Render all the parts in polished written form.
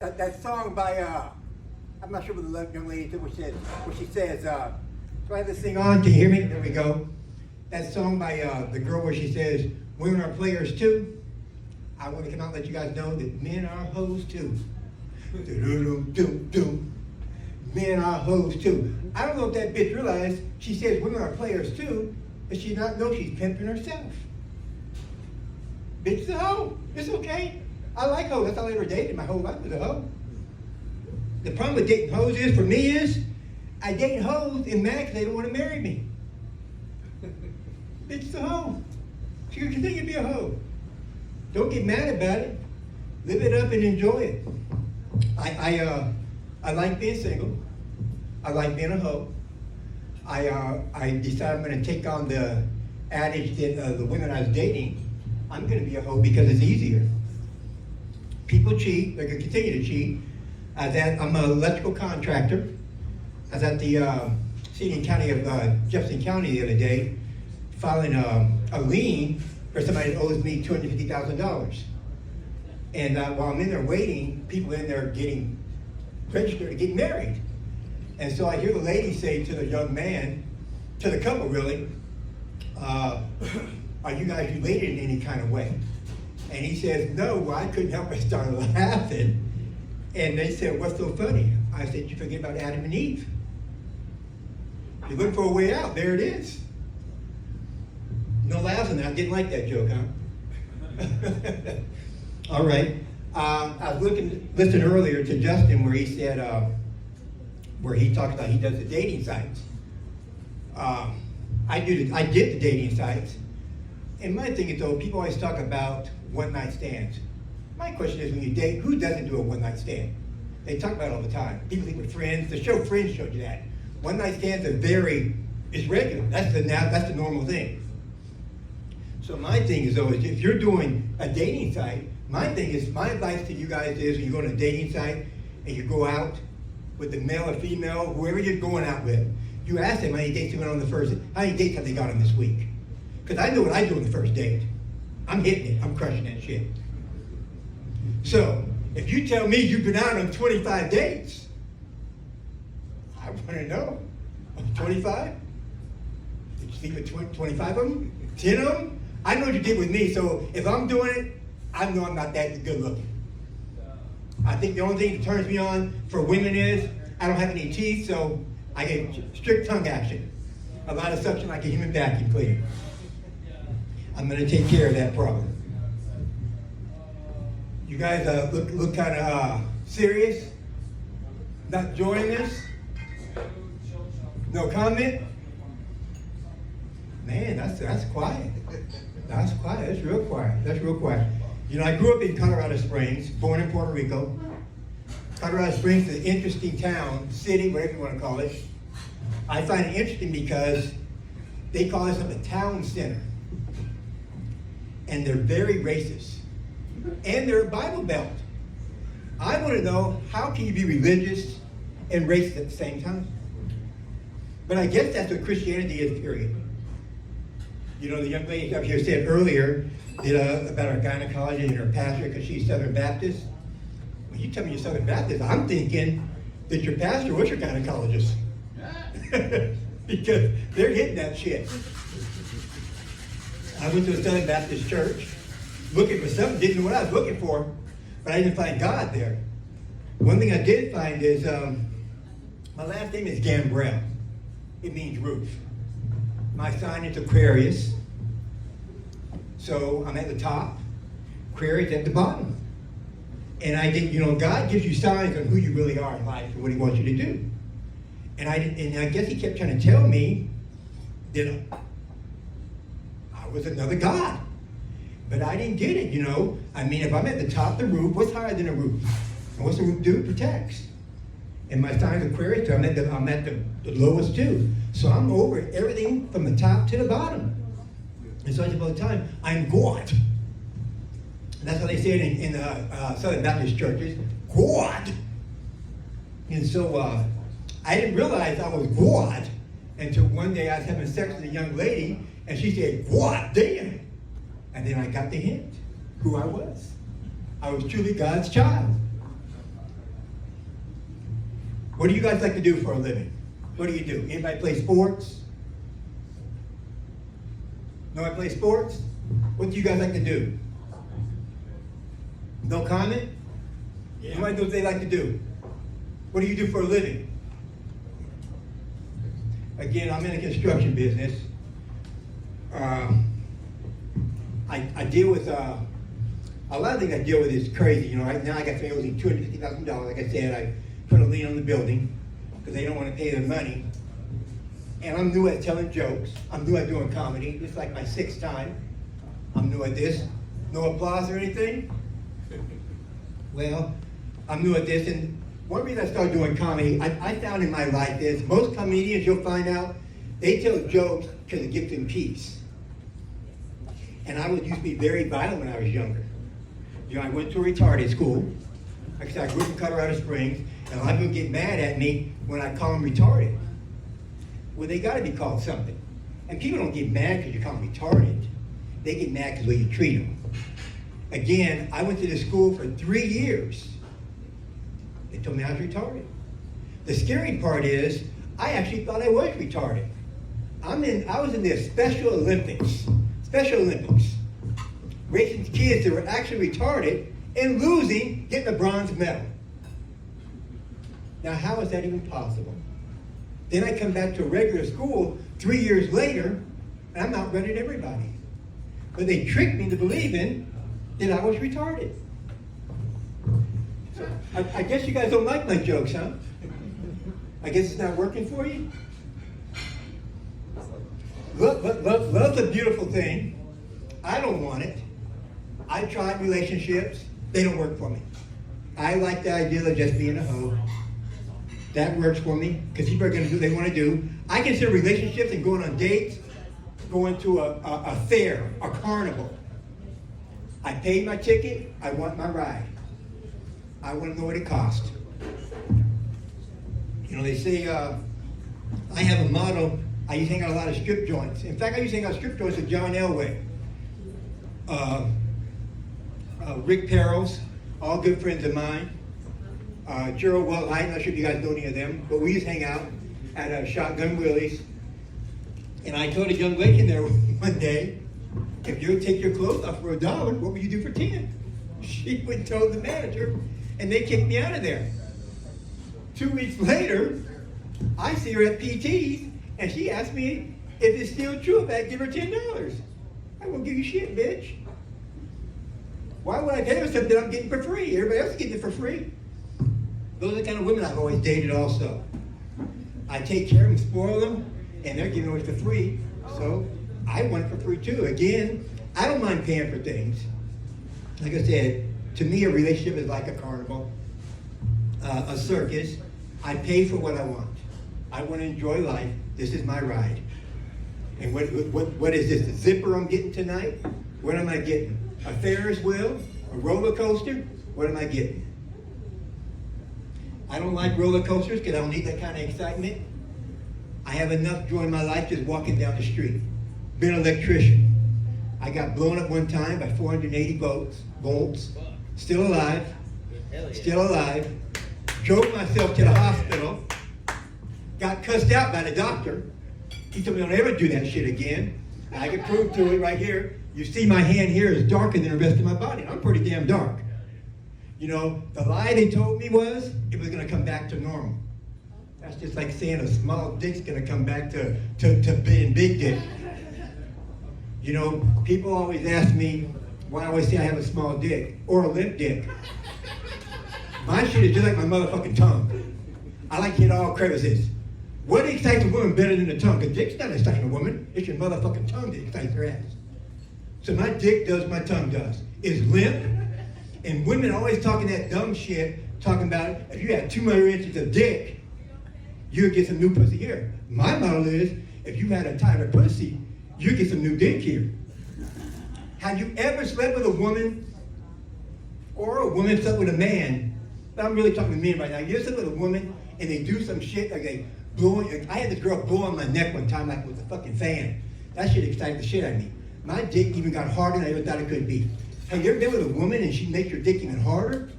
That song by I'm not sure what the young lady did, what she says. Do I have this thing on? Can you hear me? There we go. That song by the girl where she says, "Women are players too." I want to come out and let you guys know that men are hoes too. Men are hoes too. I don't know if that bitch realized she says women are players too, but she not know she's pimping herself. Bitch is a hoe. It's okay. I like hoes. That's all I ever dated my whole life was a hoe. The problem with dating hoes is, for me, is I date hoes and mad because they don't want to marry me. Bitch is a hoe. She can continue to be a hoe. Don't get mad about it. Live it up and enjoy it. I like being single. I like being a hoe. I decided I'm going to take on the adage that the women I was dating, I'm going to be a hoe because it's easier. People cheat. They're going to continue to cheat. I'm an electrical contractor. I was at the city and county of Jefferson County the other day, filing a lien for somebody that owes me $250,000. And while I'm in there waiting, people in there getting registered to get married. And so I hear the lady say to the young man, to the couple really, are you guys related in any kind of way? And he says, no. Well, I couldn't help but start laughing. And they said, what's so funny? I said, you forget about Adam and Eve. You look for a way out, there it is. No laughing, I didn't like that joke, huh? All right. I was listening earlier to Justin where he said, where he talked about he does the dating sites. I did the dating sites. And my thing is though, people always talk about one-night stands. My question is, when you date, who doesn't do a one-night stand? They talk about it all the time. People think with Friends. The show Friends showed you that. One-night stands are it's regular. That's the normal thing. So my thing is though, is if you're doing a dating site, my advice to you guys is when you go on a dating site and you go out with the male or female, whoever you're going out with, you ask them how many dates you went on the first, how many dates have they got on this week? Because I know what I do on the first date. I'm hitting it. I'm crushing that shit. So, if you tell me you've been out on 25 dates, I want to know. 25? Did you sleep with 25 of them? 10 of them? I know what you did with me, so if I'm doing it, I know I'm not that good looking. I think the only thing that turns me on for women is I don't have any teeth, so I get strict tongue action. A lot of suction like a human vacuum cleaner. I'm going to take care of that problem. You guys look kind of serious? Not enjoying this? No comment? Man, that's quiet. That's quiet. That's real quiet. That's real quiet. You know, I grew up in Colorado Springs, born in Puerto Rico. Colorado Springs is an interesting town, city, whatever you want to call it. I find it interesting because they call this a town center. And they're very racist. And they're a Bible Belt. I want to know, how can you be religious and racist at the same time? But I guess that's what Christianity is, period. You know, the young lady up here said earlier about our gynecologist and her pastor because she's Southern Baptist. When you tell me you're Southern Baptist, I'm thinking that your pastor was your gynecologist. Because they're hitting that shit. I went to a Southern Baptist church looking for something, didn't know what I was looking for, but I didn't find God there. One thing I did find is, my last name is Gambrell. It means roof. My sign is Aquarius. So I'm at the top, Aquarius at the bottom. And I think, God gives you signs on who you really are in life and what he wants you to do. And I guess he kept trying to tell me that I was another God. But I didn't get it, I mean, if I'm at the top of the roof, what's higher than a roof? And what's the roof do? It protects. And my sign's Aquarius, so I'm at the lowest too. So I'm over everything from the top to the bottom. And so I say all the time, I'm God. And that's how they say it in Southern Baptist churches, God. And so I didn't realize I was God until one day I was having sex with a young lady, and she said, God damn. And then I got the hint, who I was. I was truly God's child. What do you guys like to do for a living? What do you do? Anybody play sports? Nobody play sports? What do you guys like to do? No comment? Yeah. Nobody knows what they like to do. What do you do for a living? Again, I'm in the construction business. I deal with, a lot of things I deal with is crazy. You know, right now I got somebody owing $250,000. Like I said, I put a lien on the building because they don't want to pay their money. And I'm new at telling jokes. I'm new at doing comedy. This is like my 6th time. I'm new at this. No applause or anything? Well, I'm new at this, and one reason I started doing comedy, I found in my life is most comedians, you'll find out, they tell jokes because it gives them peace. And I used to be very violent when I was younger. You know, I went to a retarded school. Like I said, I grew up in Colorado Springs, and a lot of people get mad at me when I call them retarded. Well, they got to be called something. And people don't get mad because you call them retarded. They get mad because of the way you treat them. Again, I went to this school for 3 years. They told me I was retarded. The scary part is, I actually thought I was retarded. I was in the Special Olympics. Special Olympics. Racing kids that were actually retarded and losing, getting a bronze medal. Now, how is that even possible? Then I come back to a regular school 3 years later, and I'm outrunning everybody. But they tricked me into believing that I was retarded. So I guess you guys don't like my jokes, huh? I guess it's not working for you? Love's a beautiful thing. I don't want it. I tried relationships. They don't work for me. I like the idea of just being a hoe. That works for me, because people are going to do what they want to do. I consider relationships and going on dates, going to a fair, a carnival. I paid my ticket, I want my ride. I want to know what it cost. You know, they say, I have a motto, I used to hang out a lot of strip joints. In fact, I used to hang out strip joints with John Elway. Rick Perros, all good friends of mine. Gerald Wellhite, I'm not sure if you guys know any of them, but we used to hang out at Shotgun Willie's. And I told a young lady there one day, if you would take your clothes off for $1, what would you do for 10? She would tell the manager, and they kicked me out of there. 2 weeks later, I see her at PT's, and she asked me if it's still true if I give her $10. I won't give you shit, bitch. Why would I pay her something I'm getting for free? Everybody else is getting it for free. Those are the kind of women I've always dated also. I take care of them, spoil them, and they're giving it for free. So I want it for free too. Again, I don't mind paying for things. Like I said, to me a relationship is like a carnival, a circus. I pay for what I want. I want to enjoy life. This is my ride. And what is this, the zipper I'm getting tonight? What am I getting? A Ferris wheel? A roller coaster? What am I getting? I don't like roller coasters because I don't need that kind of excitement. I have enough joy in my life just walking down the street. Been an electrician. I got blown up one time by 480 volts. Still alive. Still alive. Drove myself to the hospital. Got cussed out by the doctor. He told me don't ever do that shit again. I can prove to it right here. You see my hand here is darker than the rest of my body. I'm pretty damn dark. You know, the lie they told me was it was going to come back to normal. That's just like saying a small dick's going to come back to being big dick. You know, people always ask me why I always say I have a small dick or a limp dick. My shit is just like my motherfucking tongue. I like to hit all crevices. What excites a woman better than the tongue? Because dick's not exciting a woman. It's your motherfucking tongue that excites her ass. So my dick does, my tongue does. It's limp. And women always talking that dumb shit, talking about if you had 2 more inches of dick, you'd get some new pussy here. My model is, if you had a tighter pussy, you get some new dick here. Have you ever slept with a woman, or a woman slept with a man? But I'm really talking to men right now. You ever slept with a woman and they do some shit like they blow? I had this girl blow on my neck one time like with a fucking fan. That shit excited the shit out of me. My dick even got harder than I ever thought it could be. Have you ever been with a woman and she makes your dick even harder?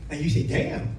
And you say, damn,